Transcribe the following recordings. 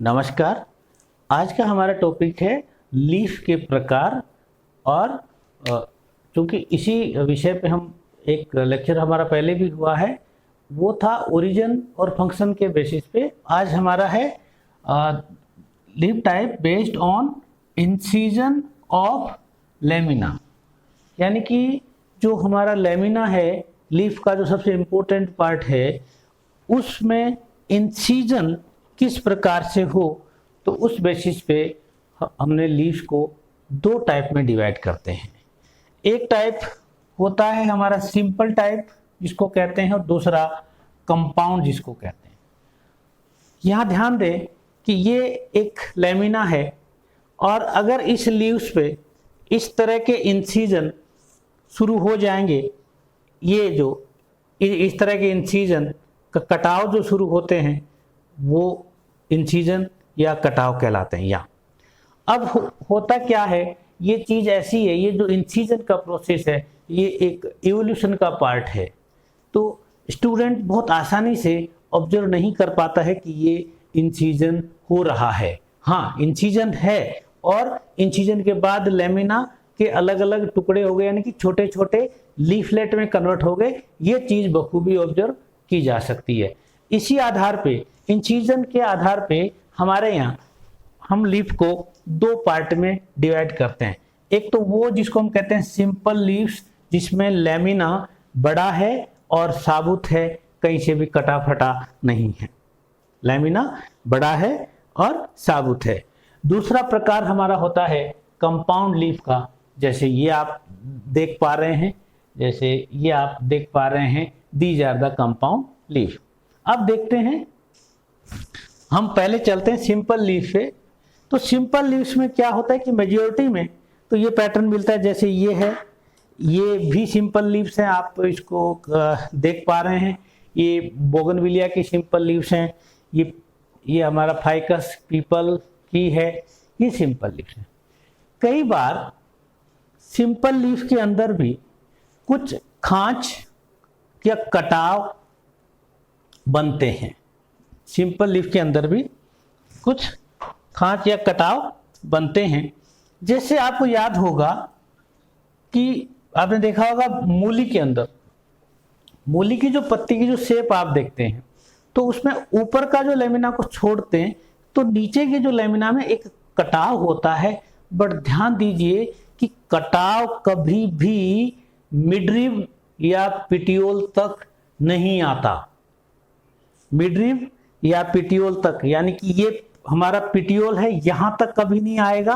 नमस्कार। आज का हमारा टॉपिक है लीफ के प्रकार। और चूँकि इसी विषय पे हम एक लेक्चर हमारा पहले भी हुआ है, वो था ओरिजिन और फंक्शन के बेसिस पे। आज हमारा है leaf type based on incision of lamina, यानी कि जो हमारा लेमिना है लीफ का, जो सबसे इम्पोर्टेंट पार्ट है, उसमें इंसिजन किस प्रकार से हो, तो उस बेसिस पे हमने लीफ को दो टाइप में डिवाइड करते हैं। एक टाइप होता है हमारा सिंपल टाइप जिसको कहते हैं, और दूसरा कंपाउंड जिसको कहते हैं। यहाँ ध्यान दें कि ये एक लेमिना है, और अगर इस लीव्स पे इस तरह के इंसिजन शुरू हो जाएंगे, ये जो इस तरह के इंसिजन का कटाव जो शुरू होते हैं वो इंसिजन या कटाव कहलाते हैं। या अब होता क्या है, ये चीज़ ऐसी है, ये जो इंसिजन का प्रोसेस है ये एक इवोल्यूशन का पार्ट है। तो स्टूडेंट बहुत आसानी से ऑब्जर्व नहीं कर पाता है कि ये इंसिजन हो रहा है। हाँ, इंसिजन है, और इंसिजन के बाद लेमिना के अलग अलग टुकड़े हो गए, यानी कि छोटे छोटे लीफलेट में कन्वर्ट हो गए। ये चीज़ बखूबी ऑब्जर्व की जा सकती है। इसी आधार पे, इंसिजन के आधार पे हमारे यहाँ हम लीफ को दो पार्ट में डिवाइड करते हैं। एक तो वो जिसको हम कहते हैं सिंपल लीव्स, जिसमें लेमिना बड़ा है और साबुत है, कहीं से भी कटा फटा नहीं है। लेमिना बड़ा है और साबुत है। दूसरा प्रकार हमारा होता है कंपाउंड लीफ का, जैसे ये आप देख पा रहे हैं, these are the compound leaf. अब देखते हैं, हम पहले चलते हैं सिंपल लीफ से। तो सिंपल लीव्स में क्या होता है कि मेजॉरिटी में तो ये पैटर्न मिलता है, जैसे ये है, ये भी सिंपल लीव्स हैं, आप इसको देख पा रहे हैं। ये बोगनविलिया की सिंपल लीव्स हैं, ये हमारा फाइकस पीपल की है, ये सिंपल लीव्स हैं। कई बार सिंपल लीफ के अंदर भी कुछ खांच या कटाव बनते हैं। सिंपल लीफ के अंदर भी कुछ खांच या कटाव बनते हैं। जैसे आपको याद होगा कि आपने देखा होगा मूली के अंदर, मूली की जो पत्ती की जो शेप आप देखते हैं, तो उसमें ऊपर का जो लेमिना को छोड़ते हैं तो नीचे के जो लेमिना में एक कटाव होता है। बट ध्यान दीजिए कि कटाव कभी भी मिडरिब या पिटियोल तक नहीं आता। मिडरिब या पिटियोल तक, यानी कि ये हमारा पिटियोल है, यहां तक कभी नहीं आएगा।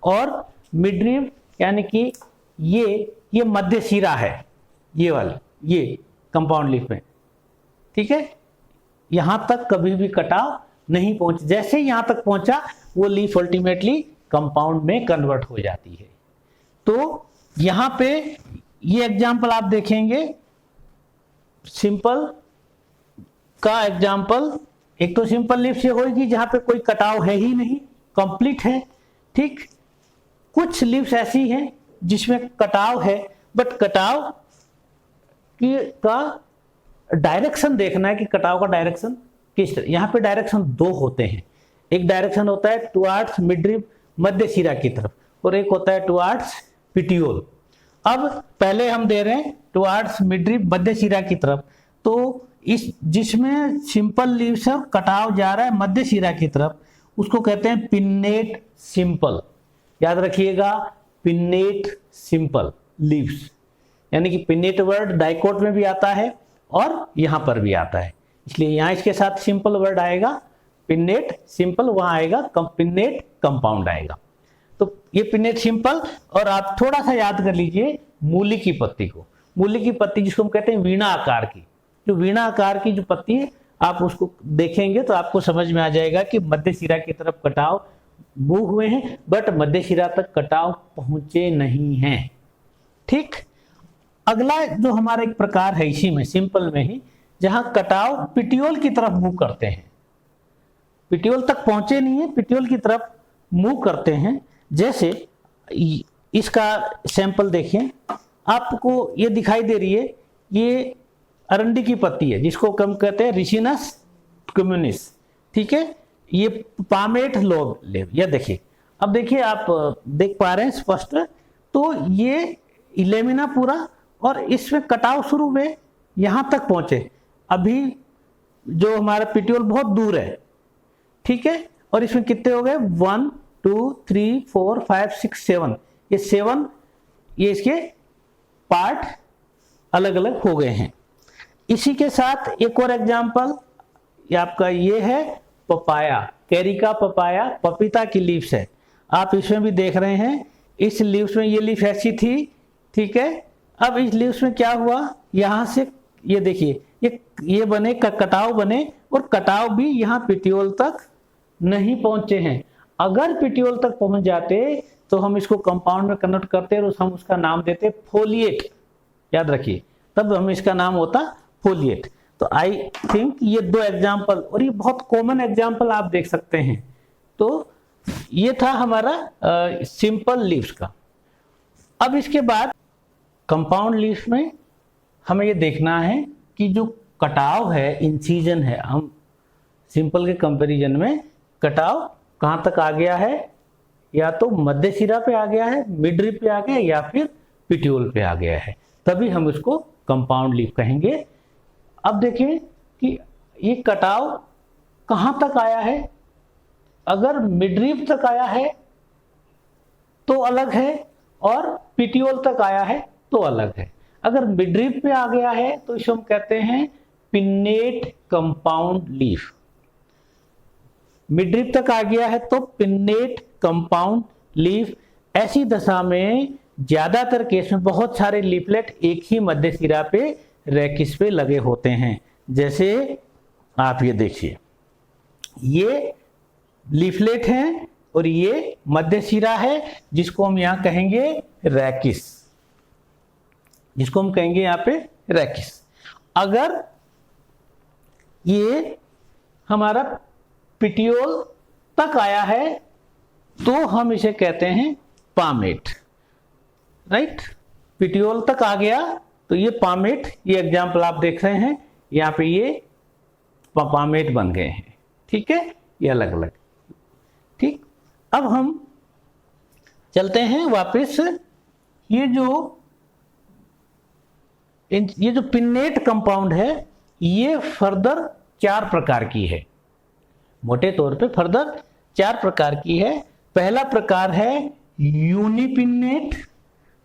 और मिडरिब यानी कि ये मध्य सिरा है, ये वाला, ये कंपाउंड लीफ में, ठीक है, यहां तक कभी भी कटाव नहीं पहुंच। जैसे यहां तक पहुंचा वो लीफ अल्टीमेटली कंपाउंड में कन्वर्ट हो जाती है। तो यहां पे ये एग्जाम्पल आप देखेंगे, सिंपल का एग्जाम्पल, एक तो सिंपल लीफ से होगी जहां पे कोई कटाव है ही नहीं, कंप्लीट है, ठीक। कुछ लीव्स ऐसी हैं जिसमें कटाव है, बट कटाव का डायरेक्शन देखना है कि कटाव का डायरेक्शन किस तरह। यहाँ पे डायरेक्शन दो होते हैं, एक डायरेक्शन होता है टुवार्ड्स मिडरिब मध्य सिरा की तरफ, और एक होता है टुवार्ड्स पिटियोल। अब पहले हम दे रहे हैं टुवार्ड्स मिडरिब मध्य सिरा की तरफ, तो इस जिसमें सिंपल लीव से कटाव जा रहा है मध्य सिरा की तरफ, उसको कहते हैं पिन्नेट सिंपल। याद रखिएगा, पिन्नेट सिंपल लीव्स, यानी कि पिन्नेट वर्ड डाइकोट में भी आता है और यहाँ पर भी आता है, इसलिए यहाँ इसके साथ सिंपल वर्ड आएगा, पिन्नेट सिंपल, वहाँ आएगा पिन्नेट कंपाउंड आएगा। तो ये पिन्नेट सिंपल। और आप थोड़ा सा याद कर लीजिए मूली की पत्ती को, मूली की पत्ती जिसको हम कहते हैं वीणा आकार की, जो वीणा आकार की जो पत्ती है, आप उसको देखेंगे तो आपको समझ में आ जाएगा कि मध्य सिरा की तरफ कटाव मूव हुए हैं, बट मध्य सिरा तक कटाव पहुंचे नहीं हैं, ठीक। अगला जो हमारा एक प्रकार है इसी में, सिंपल में ही, जहां कटाव पिटियोल की तरफ मूव करते हैं, पिटियोल तक पहुंचे नहीं है, पिटियोल की तरफ मूव करते हैं। जैसे इसका सैंपल देखिए, आपको ये दिखाई दे रही है, ये अरंडी की पत्ती है जिसको हम कहते हैं रिसिनस कम्युनिस, ठीक है। ये पामेट लोब लेव, यह देखिए, अब देखिए आप देख पा रहे हैं स्पष्ट, तो ये लेमिना पूरा, और इसमें कटाव शुरू हुए यहां तक पहुंचे। अभी जो हमारा पिट्यूल बहुत दूर है, ठीक है, और इसमें कितने हो गए, 1 2 3 4 5 6 7, ये 7 ये इसके पार्ट अलग अलग हो गए हैं। इसी के साथ एक और एग्जाम्पल आपका ये है पपाया, कैरिका पपाया, पपीता की लीव्स है। आप इसमें भी देख रहे हैं, इस लीव्स में ये लीफ ऐसी थी, ठीक है। अब इस लीव्स में क्या हुआ, यहां से ये देखिए ये बने कटाव बने, और कटाव भी यहाँ पिट्यूल तक नहीं पहुंचे हैं। अगर पिट्यूल तक पहुंच जाते तो हम इसको कंपाउंड में कन्वर्ट करते और हम उसका नाम देते फोलिएट, याद रखिए, तब हम इसका नाम होता फोलिएट। तो आई थिंक ये 2 एग्जाम्पल, और ये बहुत कॉमन एग्जाम्पल आप देख सकते हैं। तो ये था हमारा सिंपल लीव्स का। अब इसके बाद कंपाउंड लीव्स में हमें ये देखना है कि जो कटाव है, इंसीजन है, हम सिंपल के कंपैरिजन में कटाव कहाँ तक आ गया है, या तो मध्य सिरा पे आ गया है, मिड रिब पे आ गया है, या फिर पिट्यूल पे आ गया है, तभी हम इसको कंपाउंड लीफ कहेंगे। अब देखें कि ये कटाव कहाँ तक आया है। अगर मिड रिब तक आया है तो अलग है, और पिट्यूल तक आया है तो अलग है। अगर मिड रिब पे आ गया है तो इसे हम कहते हैं pennate compound leaf. Mid rib तक आ गया है तो पिन्नेट कंपाउंड लीफ। ऐसी दशा में ज्यादातर केस में बहुत सारे लीफलेट एक ही मध्य सिरा पे रैकिस पे लगे होते हैं। जैसे आप ये देखिए, ये लीफलेट हैं और ये मध्य सिरा है, जिसको हम यहां कहेंगे रैकिस, जिसको हम कहेंगे यहां पे रैकिस। अगर ये हमारा पिट्यूल तक आया है तो हम इसे कहते हैं पामेट, राइट। पिट्यूल तक आ गया तो ये पामेट, ये एग्जाम्पल आप देख रहे हैं यहाँ पे, ये पामेट बन गए हैं, ठीक है, ये अलग अलग, ठीक। अब हम चलते हैं वापस, ये जो पिन्नेट कंपाउंड है ये फर्दर 4 प्रकार की है, मोटे तौर पे फर्दर 4 प्रकार की है। पहला प्रकार है यूनिपिन्नेट,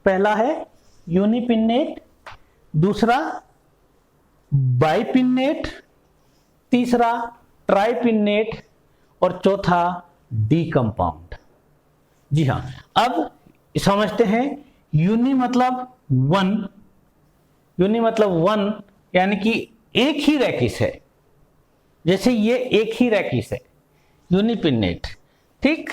पहला है यूनिपिन्नेट, दूसरा बाइपिन्नेट, तीसरा ट्राइपिन्नेट, और चौथा डी कंपाउंड। जी हाँ, अब समझते हैं। यूनि मतलब 1, यूनि मतलब 1 यानी कि एक ही रैकिस है, जैसे ये एक ही रैकिस है, यूनिपिन्नेट, ठीक।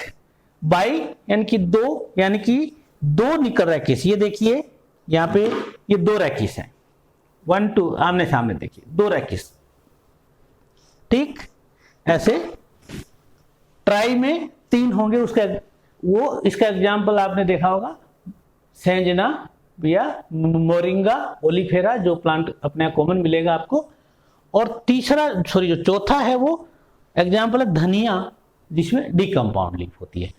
बाई यानी कि 2, यानी कि 2 निकल रैकिस, ये देखिए यहाँ पे ये 2 रैकिस हैं, 1 2 आमने सामने देखिए 2 रैकिस, ठीक। ऐसे ट्राई में 3 होंगे, उसका इसका एग्जाम्पल आपने देखा होगा, सेंजना या मोरिंगा ओलिफेरा, जो प्लांट अपने कॉमन मिलेगा आपको। और तीसरा जो चौथा है वो एग्जाम्पल है धनिया, जिसमें डी कंपाउंड लीफ होती है।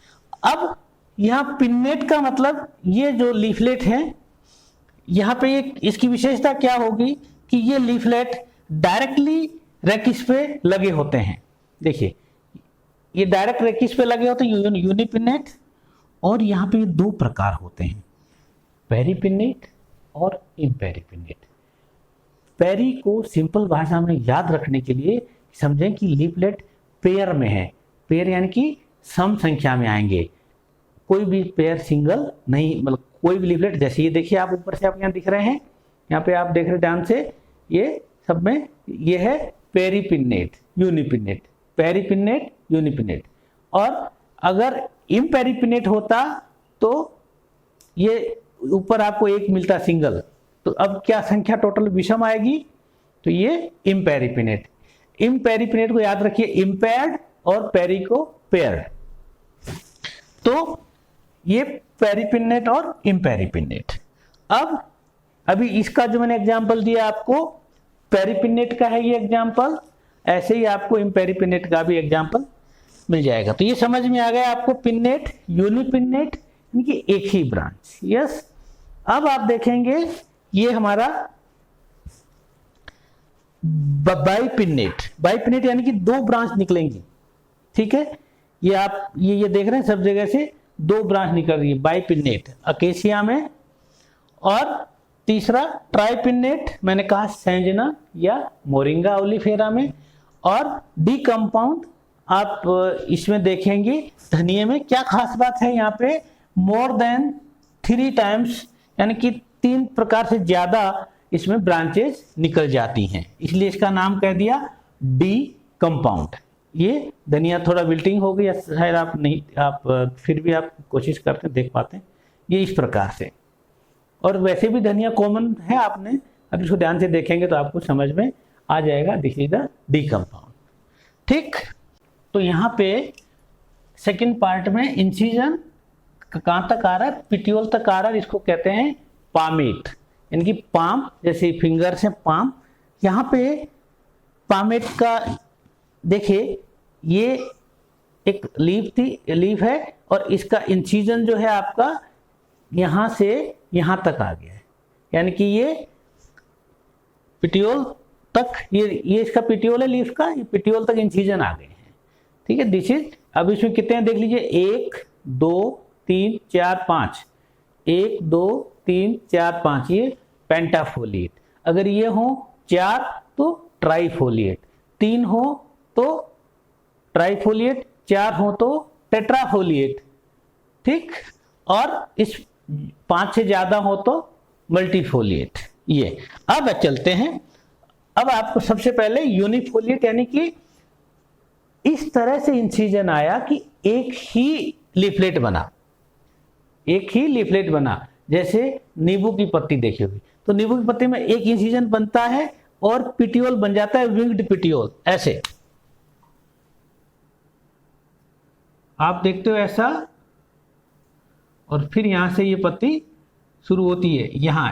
अब यहाँ पिन्नेट का मतलब ये जो लीफलेट हैं, यहाँ पे इसकी विशेषता क्या होगी कि ये लीफलेट डायरेक्टली रैकिस पे लगे होते हैं। देखिए ये डायरेक्ट रैकिस पे लगे होते हैं, यूनिपिन्नेट। और यहाँ पे 2 प्रकार होते हैं, पेरिपिन्नेट और इम्पेरिपिन्नेट। पेरी को सिंपल भाषा में याद रखने के लिए समझें कि लीफलेट पेयर में है, पेयर यानी कि सम संख्या में आएंगे, कोई भी पेयर सिंगल नहीं, मतलब कोई भी लीफलेट, जैसे ये देखिए आप ऊपर से आप यहाँ दिख रहे हैं, यहाँ पे आप देख रहे हैं ध्यान से, ये सब में ये है पेरिपिन्नेट, यूनिपिन्नेट, पेरिपिन्नेट, यूनिपिन्नेट। और अगर इम्पेरिपिन्नेट होता तो ये ऊपर आपको एक मिलता सिंगल, तो अब क्या संख्या टोटल विषम आएगी, तो ये इम्पेरिपिन्नेट। इम्पेरिपिन्नेट को याद रखिए, इम्पेयर्ड और पेरी को पेयर्ड, तो ये पेरिपिन्नेट और इम्पेरिपिन्नेट। अब अभी इसका जो मैंने एग्जांपल दिया आपको, पेरिपिन्नेट का है ये एग्जांपल, ऐसे ही आपको इम्पेरिपिन्नेट का भी एग्जांपल मिल जाएगा। तो ये समझ में आ गया आपको पिन्नेट, यूनिपिन्नेट यानी कि एक ही ब्रांच। यस, अब आप देखेंगे ये हमारा बाइपिन्नेट। बाइपिन्नेट यानी कि दो ब्रांच निकलेंगी, ठीक है। ये आप ये देख रहे हैं सब जगह से दो ब्रांच निकल रही है बाइपिन्नेट, अकेशिया में, और तीसरा ट्राइपिन्नेट मैंने कहा सेंजना या मोरिंगा ओलिफेरा में, और डी कंपाउंड आप इसमें देखेंगे धनिये में। क्या खास बात है यहाँ पे, मोर देन 3 टाइम्स यानी कि 3 प्रकार से ज्यादा इसमें ब्रांचेस निकल जाती हैं, इसलिए इसका नाम कह दिया डी कंपाउंड। ये धनिया थोड़ा विल्टिंग हो गई, शायद आप नहीं, आप फिर भी आप कोशिश करके देख पाते हैं ये इस प्रकार से। और वैसे भी धनिया कॉमन है, आपने अगर इसको ध्यान से देखेंगे तो आपको समझ में आ जाएगा, this is the D compound. ठीक, तो यहाँ पे सेकंड पार्ट में इंसिजन कहाँ तक आ रहा है, पिट्यूल तक आ रहा है, इसको कहते हैं पामेट, यानी कि पाम, जैसे फिंगर से पाम। यहाँ पे पामेट का देखिए ये एक लीफ है और इसका इंसिजन जो है आपका यहाँ से यहाँ तक आ गया है, यानी कि ये पिट्यूल तक, ये इसका पिट्यूल है लीफ का, ये पिट्यूल तक इंसिजन आ गए हैं, ठीक है। दिस इज, अब इसमें कितने हैं देख लीजिए, 1 2 3 4 5, 1 2 3 4 5, ये पेंटाफोलिएट। अगर ये हो 4 तो ट्राइफोलिएट, 3 हो तो ट्राइफोलिएट, 4 हो तो टेट्राफोलिएट, ठीक। और इस 5 से ज्यादा हो तो मल्टीफोलिएट। ये अब चलते हैं, अब आपको सबसे पहले यूनिफोलिएट यानी कि इस तरह से इंसिजन आया कि एक ही लीफलेट बना, एक ही लीफलेट बना। जैसे नींबू की पत्ती देखी होगी, तो नींबू की पत्ती में एक इंसिजन बनता है और पिट्यूल बन जाता है, विंग्ड पिट्यूल, ऐसे आप देखते हो ऐसा, और फिर यहां से ये पत्ती शुरू होती है, यहां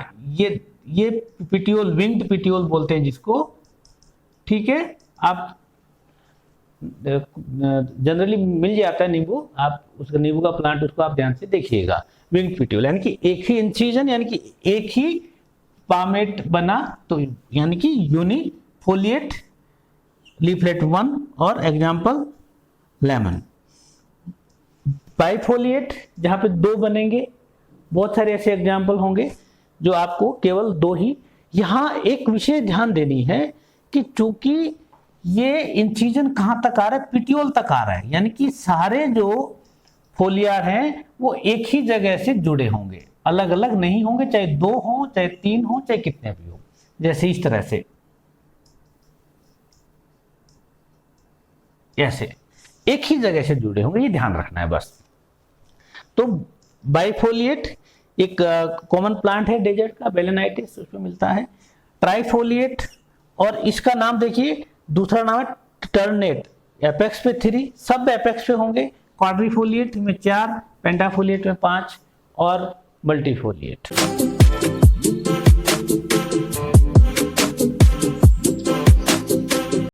ये पिट्यूल, विंग्ड पिट्यूल बोलते हैं जिसको, ठीक है। आप जनरली मिल जाता है नींबू, आप उसका नींबू का प्लांट, उसको आप ध्यान से देखिएगा, विंग्ड पिट्यूल यानी कि एक ही इंसिजन, यानी कि एक ही पामेट बना, तो यानी कि यूनिफोलिएट लीफलेट 1, और एग्जांपल लेमन। बाइफोलिएट जहां पे 2 बनेंगे, बहुत सारे ऐसे एग्जाम्पल होंगे जो आपको केवल 2 ही। यहां एक विषय ध्यान देनी है कि चूंकि ये इंसिजन कहां तक आ रहा है, पिट्यूल तक आ रहा है, यानी कि सारे जो फोलिया हैं वो एक ही जगह से जुड़े होंगे, अलग अलग नहीं होंगे, चाहे 2 हो, चाहे 3 हो, चाहे कितने भी हो, जैसे इस तरह से, ऐसे एक ही जगह से जुड़े होंगे, ये ध्यान रखना है बस। तो बाइफोलिएट एक कॉमन प्लांट है डेजर्ट का, बेलेनाइटिस, उसमें मिलता है। ट्राइफोलिएट, और इसका नाम देखिए, दूसरा नाम है टर्नेट, एपेक्स पे 3, सब एपेक्स पे होंगे। क्वाड्रिफोलिएट में 4, पेंटाफोलिएट में 5, और मल्टीफोलिएट।